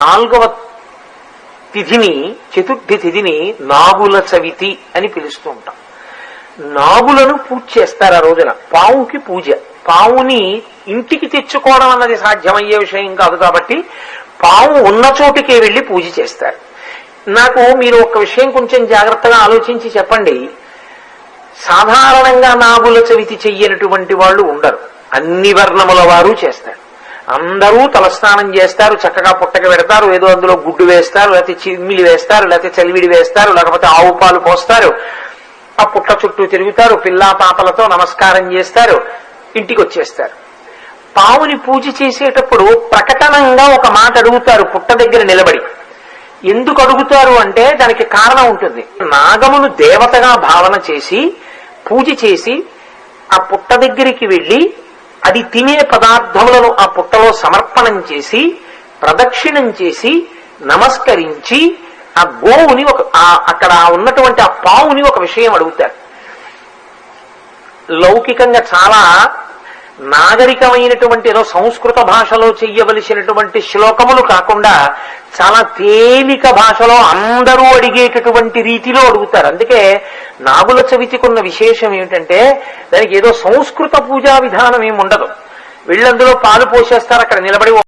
నాలుగవ తిథిని చతుర్థి తిథిని నాగుల చవితి అని పిలుస్తూ ఉంటాం. నాగులను పూజ చేస్తారు ఆ రోజున. పావుకి పూజ. పావుని ఇంటికి తెచ్చుకోవడం అన్నది సాధ్యమయ్యే విషయం కాదు కాబట్టి పావు ఉన్న చోటికే వెళ్లి పూజ చేస్తారు. నాకు మీరు ఒక విషయం కొంచెం జాగ్రత్తగా ఆలోచించి చెప్పండి. సాధారణంగా నాగుల చవితి చెయ్యనటువంటి వాళ్ళు ఉండరు. అన్ని వర్ణముల వారు చేస్తారు. అందరూ తలస్నానం చేస్తారు, చక్కగా పుట్టక పెడతారు, ఏదో అందులో గుడ్డు వేస్తారు, లేకపోతే చిమ్మిలి వేస్తారు, లేకపోతే చలివిడి వేస్తారు, లేకపోతే ఆవు పాలు పోస్తారు, ఆ పుట్ట చుట్టూ తిరుగుతారు, పిల్లా పాపలతో నమస్కారం చేస్తారు, ఇంటికి వచ్చేస్తారు. పావుని పూజ చేసేటప్పుడు ప్రకటనంగా ఒక మాట అడుగుతారు పుట్ట దగ్గర నిలబడి. ఎందుకు అడుగుతారు అంటే దానికి కారణం ఉంటుంది. నాగమును దేవతగా భావన చేసి పూజ చేసి ఆ పుట్ట దగ్గరికి వెళ్లి అది తినే పదార్థములను ఆ పుట్టలో సమర్పణం చేసి ప్రదక్షిణం చేసి నమస్కరించి ఆ గోవుని అక్కడ ఉన్నటువంటి ఆ పావుని ఒక విషయం అడుగుతారు. లౌకికంగా చాలా నాగరికమైనటువంటి ఏదో సంస్కృత భాషలో చెయ్యవలసినటువంటి శ్లోకములు కాకుండా చాలా తేలిక భాషలో అందరూ అడిగేటటువంటి రీతిలో అడుగుతారు. అందుకే నాగుల చవితికున్న విశేషం ఏమిటంటే దానికి ఏదో సంస్కృత పూజా విధానం ఏమి ఉండదు. వీళ్ళందులో పాలు పోసేస్తారు, అక్కడ నిలబడి